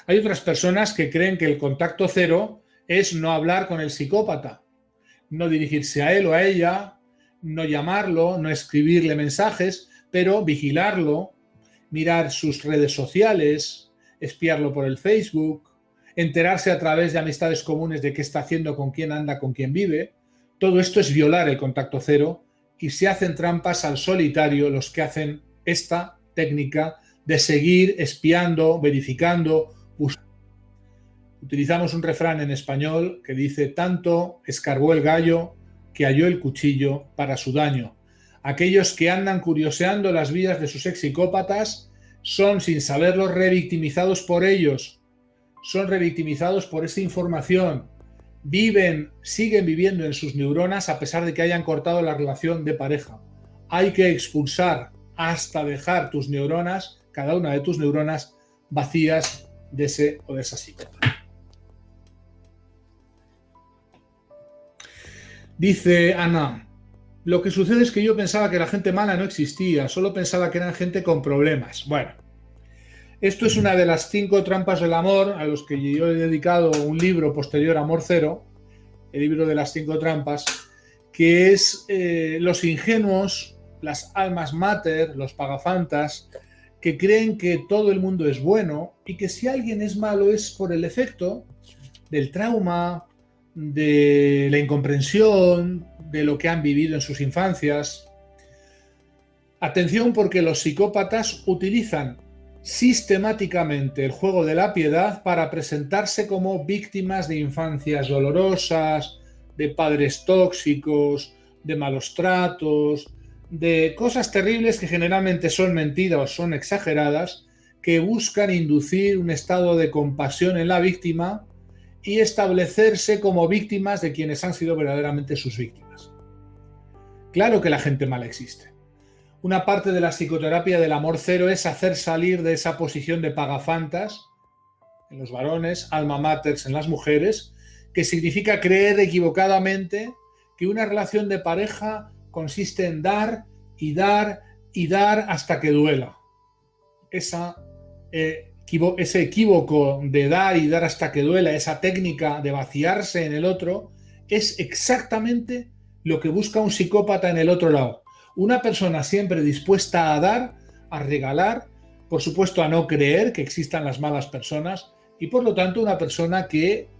Hay otras personas que creen que el contacto cero es no hablar con el psicópata, no dirigirse a él o a ella, no llamarlo, no escribirle mensajes, pero vigilarlo, mirar sus redes sociales, espiarlo por el Facebook, enterarse a través de amistades comunes de qué está haciendo, con quién anda, con quién vive. Todo esto es violar el contacto cero y se hacen trampas al solitario los que hacen esta técnica de seguir espiando, verificando, buscando. Utilizamos un refrán en español que dice: tanto escarbó el gallo que halló el cuchillo para su daño. Aquellos que andan curioseando las vidas de sus ex-psicópatas son, sin saberlo, revictimizados por ellos, son revictimizados por esa información, siguen viviendo en sus neuronas a pesar de que hayan cortado la relación de pareja. Hay que expulsar hasta dejar tus neuronas, cada una de tus neuronas, vacías de ese o de esa psicópata. Dice Ana: lo que sucede es que yo pensaba que la gente mala no existía, solo pensaba que eran gente con problemas. Bueno, esto es una de las 5 trampas del amor a los que yo he dedicado un libro posterior, Amor Cero, el libro de las 5 trampas, que es los ingenuos, las almas mater, los pagafantas, que creen que todo el mundo es bueno y que si alguien es malo es por el efecto del trauma, de la incomprensión, de lo que han vivido en sus infancias. Atención, porque los psicópatas utilizan sistemáticamente el juego de la piedad para presentarse como víctimas de infancias dolorosas, de padres tóxicos, de malos tratos, de cosas terribles que generalmente son mentiras o son exageradas, que buscan inducir un estado de compasión en la víctima y establecerse como víctimas de quienes han sido verdaderamente sus víctimas. Claro que la gente mala existe. Una parte de la psicoterapia del amor cero es hacer salir de esa posición de pagafantas en los varones, alma maters en las mujeres, que significa creer equivocadamente que una relación de pareja consiste en dar y dar y dar hasta que duela. Ese equívoco de dar y dar hasta que duela, esa técnica de vaciarse en el otro, es exactamente lo que busca un psicópata en el otro lado. Una persona siempre dispuesta a dar, a regalar, por supuesto a no creer que existan las malas personas y por lo tanto una persona que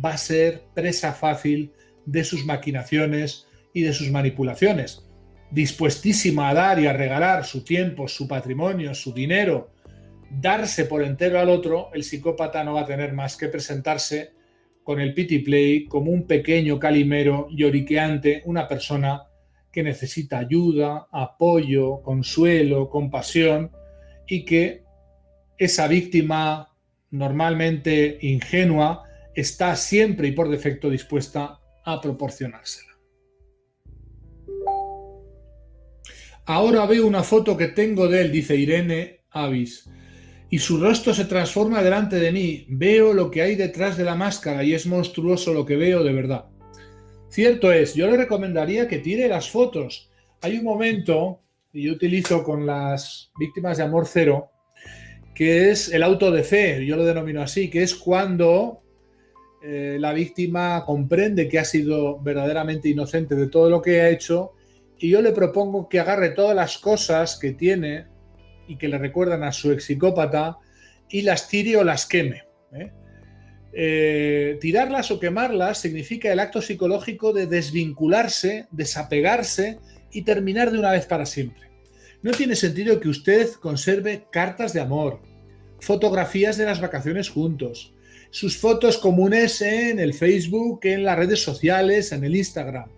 va a ser presa fácil de sus maquinaciones y de sus manipulaciones. Dispuestísima a dar y a regalar su tiempo, su patrimonio, su dinero, darse por entero al otro, el psicópata no va a tener más que presentarse con el pity play como un pequeño calimero lloriqueante, una persona que necesita ayuda, apoyo, consuelo, compasión y que esa víctima normalmente ingenua está siempre y por defecto dispuesta a proporcionársela. Ahora veo una foto que tengo de él, dice Irene Avis, y su rostro se transforma delante de mí. Veo lo que hay detrás de la máscara y es monstruoso lo que veo de verdad. Cierto es, yo le recomendaría que tire las fotos. Hay un momento que yo utilizo con las víctimas de amor cero, que es el auto de fe, yo lo denomino así, que es cuando la víctima comprende que ha sido verdaderamente inocente de todo lo que ha hecho y yo le propongo que agarre todas las cosas que tiene y que le recuerdan a su ex-psicópata y las tire o las queme. Tirarlas o quemarlas significa el acto psicológico de desvincularse, desapegarse y terminar de una vez para siempre. No tiene sentido que usted conserve cartas de amor, fotografías de las vacaciones juntos, sus fotos comunes en el Facebook, en las redes sociales, en el Instagram.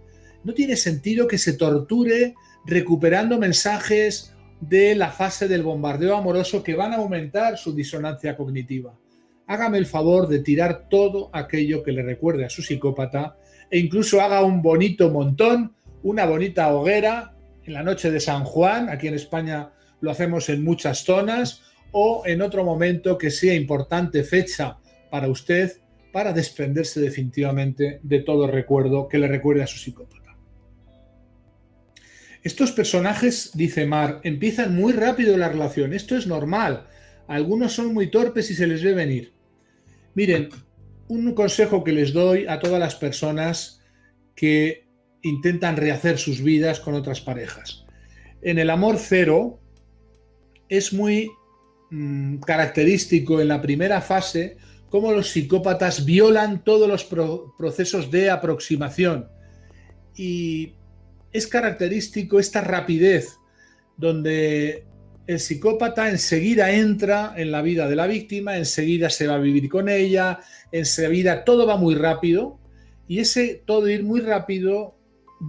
No tiene sentido que se torture recuperando mensajes de la fase del bombardeo amoroso que van a aumentar su disonancia cognitiva. Hágame el favor de tirar todo aquello que le recuerde a su psicópata e incluso haga un bonito montón, una bonita hoguera en la noche de San Juan. Aquí en España lo hacemos en muchas zonas, o en otro momento que sea importante fecha para usted para desprenderse definitivamente de todo recuerdo que le recuerde a su psicópata. Estos personajes, dice Mar, empiezan muy rápido la relación. Esto es normal. Algunos son muy torpes y se les ve venir. Miren, un consejo que les doy a todas las personas que intentan rehacer sus vidas con otras parejas. En el amor cero es muy característico en la primera fase cómo los psicópatas violan todos los procesos de aproximación. Y es característico esta rapidez donde el psicópata enseguida entra en la vida de la víctima, enseguida se va a vivir con ella, enseguida todo va muy rápido, y ese todo ir muy rápido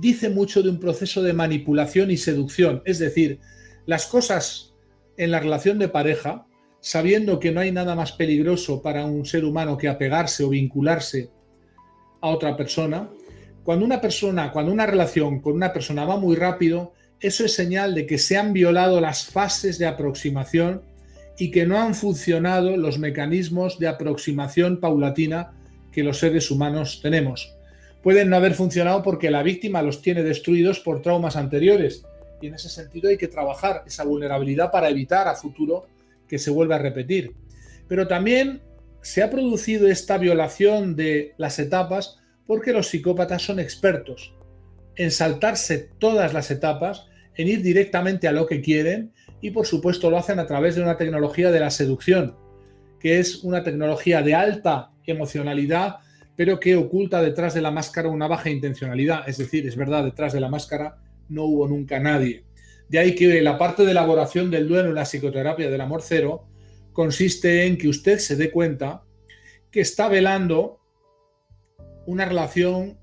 dice mucho de un proceso de manipulación y seducción. Es decir, las cosas en la relación de pareja, sabiendo que no hay nada más peligroso para un ser humano que apegarse o vincularse a otra persona, cuando una relación con una persona va muy rápido, eso es señal de que se han violado las fases de aproximación y que no han funcionado los mecanismos de aproximación paulatina que los seres humanos tenemos. Pueden no haber funcionado porque la víctima los tiene destruidos por traumas anteriores, y en ese sentido hay que trabajar esa vulnerabilidad para evitar a futuro que se vuelva a repetir. Pero también se ha producido esta violación de las etapas porque los psicópatas son expertos en saltarse todas las etapas, en ir directamente a lo que quieren, y por supuesto lo hacen a través de una tecnología de la seducción, que es una tecnología de alta emocionalidad, pero que oculta detrás de la máscara una baja intencionalidad. Es decir, es verdad, detrás de la máscara no hubo nunca nadie. De ahí que la parte de elaboración del duelo en la psicoterapia del amor cero consiste en que usted se dé cuenta que está velando una relación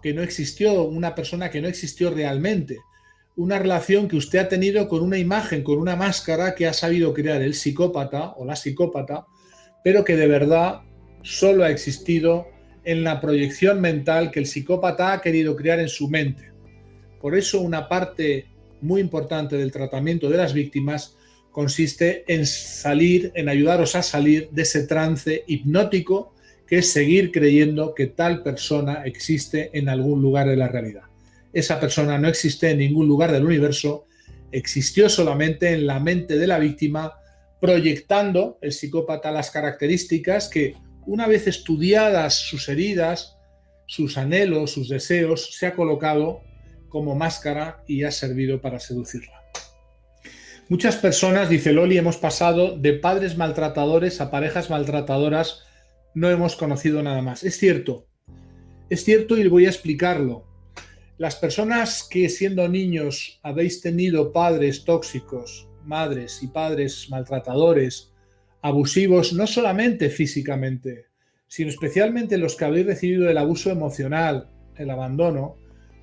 que no existió, una persona que no existió realmente, una relación que usted ha tenido con una imagen, con una máscara que ha sabido crear el psicópata o la psicópata, pero que de verdad solo ha existido en la proyección mental que el psicópata ha querido crear en su mente. Por eso una parte muy importante del tratamiento de las víctimas consiste en ayudaros a salir de ese trance hipnótico que es seguir creyendo que tal persona existe en algún lugar de la realidad. Esa persona no existe en ningún lugar del universo, existió solamente en la mente de la víctima, proyectando el psicópata las características que, una vez estudiadas sus heridas, sus anhelos, sus deseos, se ha colocado como máscara y ha servido para seducirla. Muchas personas, dice Loli, hemos pasado de padres maltratadores a parejas maltratadoras, no hemos conocido nada más. Es cierto y voy a explicarlo. Las personas que siendo niños habéis tenido padres tóxicos, madres y padres maltratadores, abusivos, no solamente físicamente, sino especialmente los que habéis recibido el abuso emocional, el abandono,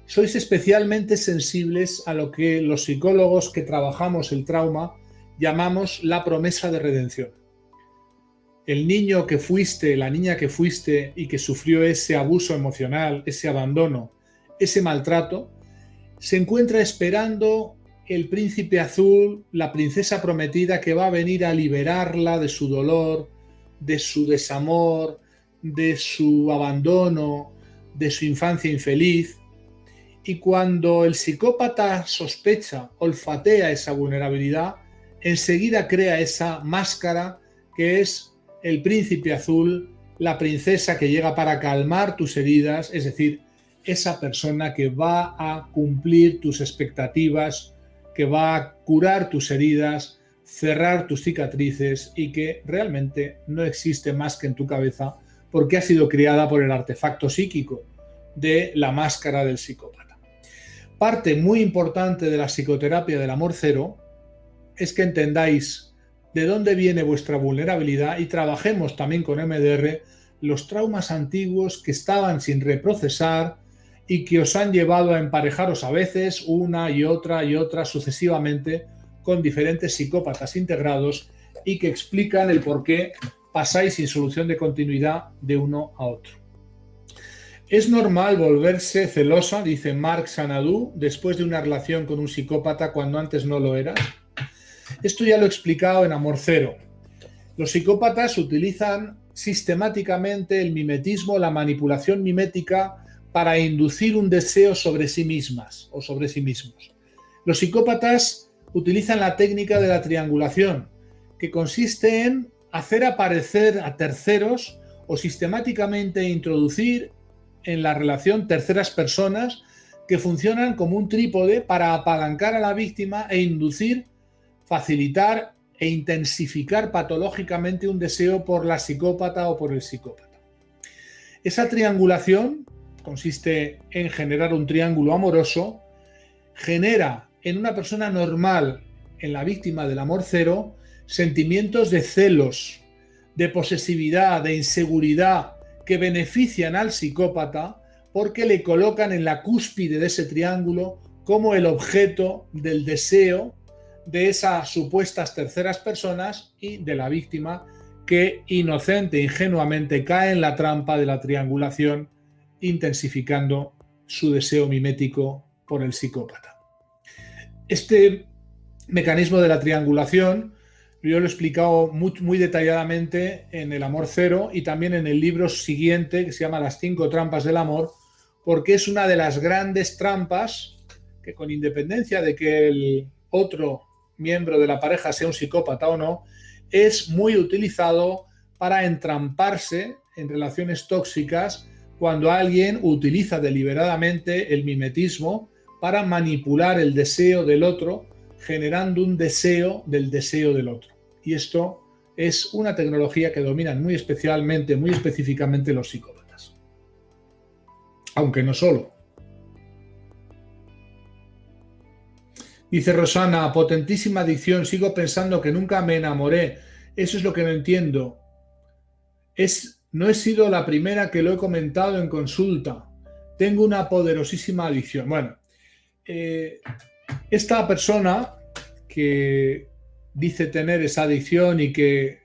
sois especialmente sensibles a lo que los psicólogos que trabajamos el trauma llamamos la promesa de redención. El niño que fuiste, la niña que fuiste y que sufrió ese abuso emocional, ese abandono, ese maltrato, se encuentra esperando el príncipe azul, la princesa prometida que va a venir a liberarla de su dolor, de su desamor, de su abandono, de su infancia infeliz. Y cuando el psicópata sospecha, olfatea esa vulnerabilidad, enseguida crea esa máscara que es el príncipe azul, la princesa que llega para calmar tus heridas, es decir, esa persona que va a cumplir tus expectativas, que va a curar tus heridas, cerrar tus cicatrices y que realmente no existe más que en tu cabeza porque ha sido creada por el artefacto psíquico de la máscara del psicópata. Parte muy importante de la psicoterapia del amor cero es que entendáis de dónde viene vuestra vulnerabilidad y trabajemos también con MDR los traumas antiguos que estaban sin reprocesar y que os han llevado a emparejaros a veces una y otra sucesivamente con diferentes psicópatas integrados y que explican el por qué pasáis sin solución de continuidad de uno a otro. Es normal volverse celosa, dice Marc Sanadú, después de una relación con un psicópata cuando antes no lo eras. Esto ya lo he explicado en Amor Cero. Los psicópatas utilizan sistemáticamente el mimetismo, la manipulación mimética para inducir un deseo sobre sí mismas o sobre sí mismos. Los psicópatas utilizan la técnica de la triangulación, que consiste en hacer aparecer a terceros o sistemáticamente introducir en la relación terceras personas que funcionan como un trípode para apalancar a la víctima e inducir, facilitar e intensificar patológicamente un deseo por la psicópata o por el psicópata. Esa triangulación consiste en generar un triángulo amoroso, genera en una persona normal, en la víctima del amor cero, sentimientos de celos, de posesividad, de inseguridad que benefician al psicópata porque le colocan en la cúspide de ese triángulo como el objeto del deseo de esas supuestas terceras personas y de la víctima que inocente, ingenuamente cae en la trampa de la triangulación, intensificando su deseo mimético por el psicópata. Este mecanismo de la triangulación yo lo he explicado muy detalladamente en El amor cero y también en el libro siguiente que se llama Las 5 trampas del amor, porque es una de las grandes trampas que, con independencia de que el otro miembro de la pareja sea un psicópata o no, es muy utilizado para entramparse en relaciones tóxicas cuando alguien utiliza deliberadamente el mimetismo para manipular el deseo del otro, generando un deseo del otro. Y esto es una tecnología que dominan muy especialmente, muy específicamente los psicópatas. Aunque no solo. Dice Rosana, potentísima adicción, sigo pensando que nunca me enamoré. Eso es lo que no entiendo. No he sido la primera que lo he comentado en consulta. Tengo una poderosísima adicción. Bueno, esta persona que dice tener esa adicción y que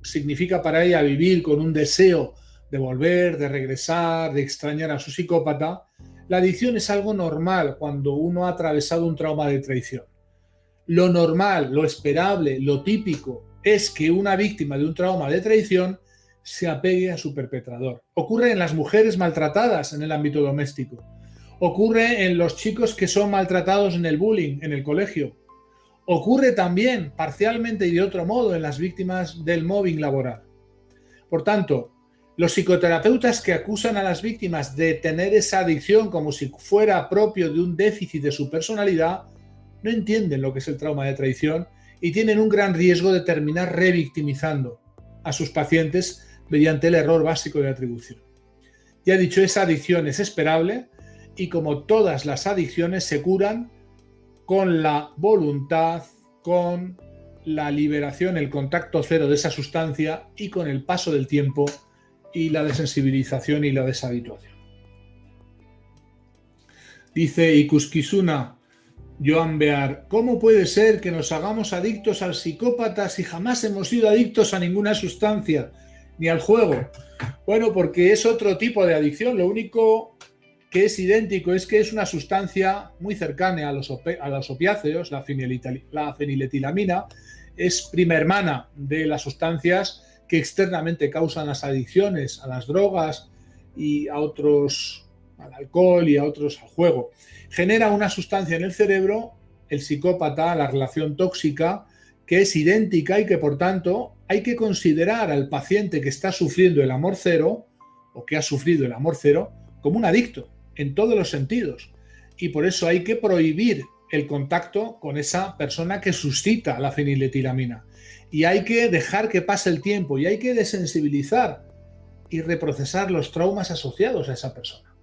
significa para ella vivir con un deseo de volver, de regresar, de extrañar a su psicópata, la adicción es algo normal cuando uno ha atravesado un trauma de traición. Lo normal, lo esperable, lo típico es que una víctima de un trauma de traición se apegue a su perpetrador. Ocurre en las mujeres maltratadas en el ámbito doméstico. Ocurre en los chicos que son maltratados en el bullying, en el colegio. Ocurre también, parcialmente y de otro modo, en las víctimas del mobbing laboral. Por tanto, los psicoterapeutas que acusan a las víctimas de tener esa adicción como si fuera propio de un déficit de su personalidad, no entienden lo que es el trauma de traición y tienen un gran riesgo de terminar revictimizando a sus pacientes mediante el error básico de atribución. Ya dicho, esa adicción es esperable y, como todas las adicciones, se curan con la voluntad, con la liberación, el contacto cero de esa sustancia y con el paso del tiempo y la desensibilización y la deshabituación. Dice Ikuskizuna Joan Bear, ¿cómo puede ser que nos hagamos adictos al psicópata si jamás hemos sido adictos a ninguna sustancia, ni al juego? Bueno, porque es otro tipo de adicción. Lo único que es idéntico es que es una sustancia muy cercana a los opiáceos. La feniletilamina es prima hermana de las sustancias que externamente causan las adicciones a las drogas y a otros, al alcohol y a otros al juego. Genera una sustancia en el cerebro, el psicópata, la relación tóxica, que es idéntica y que, por tanto, hay que considerar al paciente que está sufriendo el amor cero o que ha sufrido el amor cero como un adicto en todos los sentidos. Y por eso hay que prohibir el contacto con esa persona que suscita la feniletilamina. Y hay que dejar que pase el tiempo y hay que desensibilizar y reprocesar los traumas asociados a esa persona.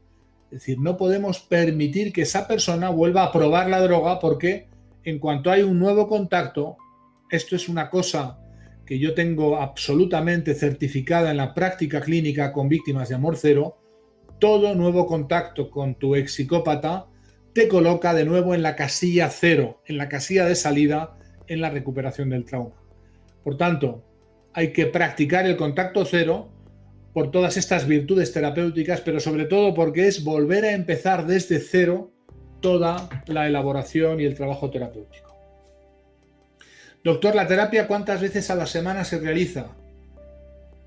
Es decir, no podemos permitir que esa persona vuelva a probar la droga porque en cuanto hay un nuevo contacto, esto es una cosa que yo tengo absolutamente certificada en la práctica clínica con víctimas de amor cero, todo nuevo contacto con tu ex psicópata te coloca de nuevo en la casilla cero, en la casilla de salida en la recuperación del trauma. Por tanto, hay que practicar el contacto cero por todas estas virtudes terapéuticas, pero sobre todo porque es volver a empezar desde cero toda la elaboración y el trabajo terapéutico. Doctor, ¿la terapia cuántas veces a la semana se realiza?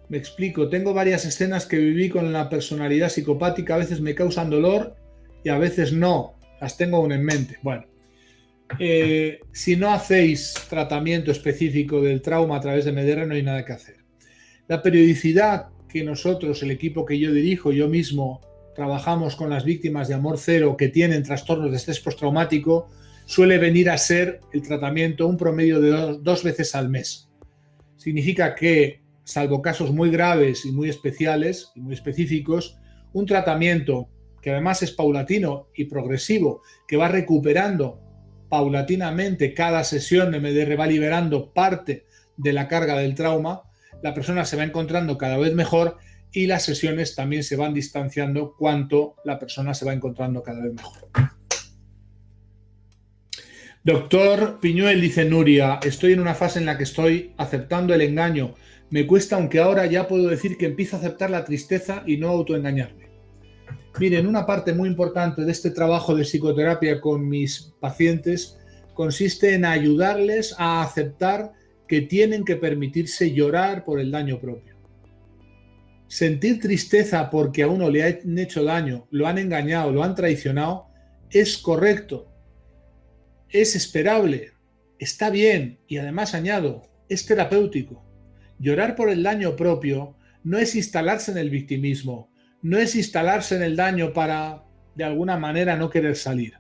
Me explico, tengo varias escenas que viví con la personalidad psicopática, a veces me causan dolor y a veces no, las tengo aún en mente. Bueno, Si no hacéis tratamiento específico del trauma a través de MDR, no hay nada que hacer. La periodicidad que nosotros, el equipo que yo dirijo, yo mismo, trabajamos con las víctimas de Amor Cero que tienen trastornos de estrés postraumático, suele venir a ser el tratamiento un promedio de dos veces al mes. Significa que, salvo casos muy graves y muy especiales y muy específicos, un tratamiento que además es paulatino y progresivo, que va recuperando paulatinamente cada sesión de MDR, va liberando parte de la carga del trauma, la persona se va encontrando cada vez mejor y las sesiones también se van distanciando cuanto la persona se va encontrando cada vez mejor. Doctor Piñuel, dice Nuria, estoy en una fase en la que estoy aceptando el engaño. Me cuesta, aunque ahora ya puedo decir que empiezo a aceptar la tristeza y no autoengañarme. Miren, una parte muy importante de este trabajo de psicoterapia con mis pacientes consiste en ayudarles a aceptar que tienen que permitirse llorar por el daño propio. Sentir tristeza porque a uno le han hecho daño, lo han engañado, lo han traicionado, es correcto. Es esperable, está bien y además añado, es terapéutico. Llorar por el daño propio no es instalarse en el victimismo, no es instalarse en el daño para, de alguna manera, no querer salir.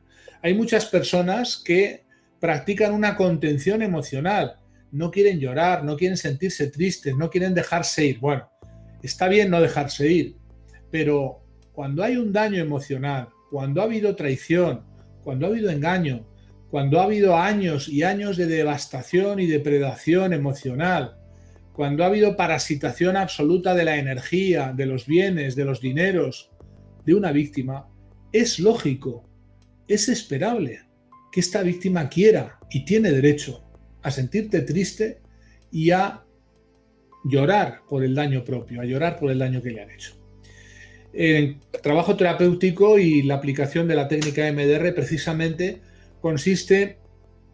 Hay muchas personas que practican una contención emocional, no quieren llorar, no quieren sentirse tristes, no quieren dejarse ir. Bueno, está bien no dejarse ir, pero cuando hay un daño emocional, cuando ha habido traición, cuando ha habido engaño, cuando ha habido años y años de devastación y depredación emocional, cuando ha habido parasitación absoluta de la energía, de los bienes, de los dineros de una víctima, es lógico, es esperable que esta víctima quiera y tiene derecho a sentirte triste y a llorar por el daño propio, a llorar por el daño que le han hecho. El trabajo terapéutico y la aplicación de la técnica MDR precisamente consiste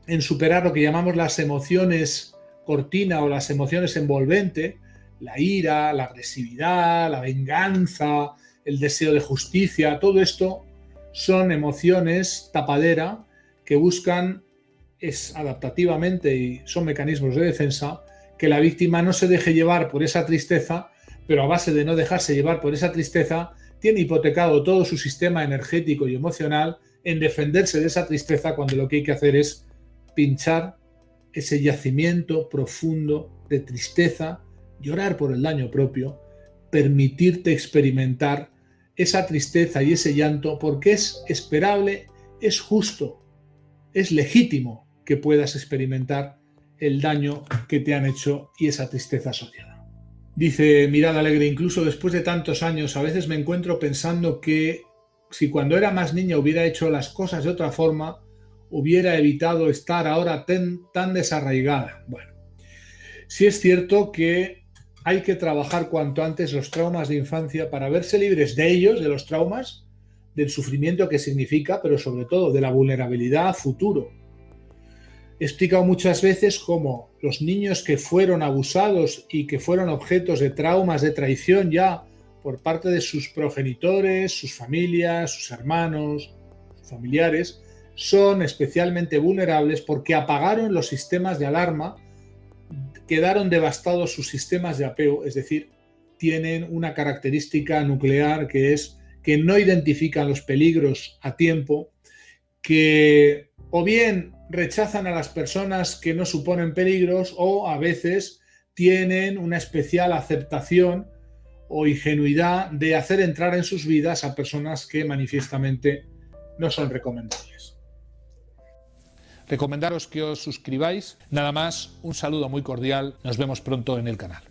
en superar lo que llamamos las emociones cortina o las emociones envolvente, la ira, la agresividad, la venganza, el deseo de justicia. Todo esto son emociones tapadera que buscan adaptativamente y son mecanismos de defensa que la víctima no se deje llevar por esa tristeza, pero a base de no dejarse llevar por esa tristeza tiene hipotecado todo su sistema energético y emocional en defenderse de esa tristeza, cuando lo que hay que hacer es pinchar ese yacimiento profundo de tristeza, llorar por el daño propio, permitirte experimentar esa tristeza y ese llanto, porque es esperable, es justo, es legítimo que puedas experimentar el daño que te han hecho y esa tristeza asociada. Dice Mirada Alegre, incluso después de tantos años, a veces me encuentro pensando que si cuando era más niña hubiera hecho las cosas de otra forma, hubiera evitado estar ahora tan desarraigada. Bueno, sí es cierto que hay que trabajar cuanto antes los traumas de infancia para verse libres de ellos, de los traumas, del sufrimiento que significa, pero sobre todo de la vulnerabilidad a futuro. He explicado muchas veces cómo los niños que fueron abusados y que fueron objetos de traumas de traición ya por parte de sus progenitores, sus familias, sus hermanos, sus familiares, son especialmente vulnerables porque apagaron los sistemas de alarma, quedaron devastados sus sistemas de apego, es decir, tienen una característica nuclear que es que no identifican los peligros a tiempo, que o bien rechazan a las personas que no suponen peligros o a veces tienen una especial aceptación o ingenuidad de hacer entrar en sus vidas a personas que manifiestamente no son recomendables. Recomendaros que os suscribáis. Nada más, un saludo muy cordial. Nos vemos pronto en el canal.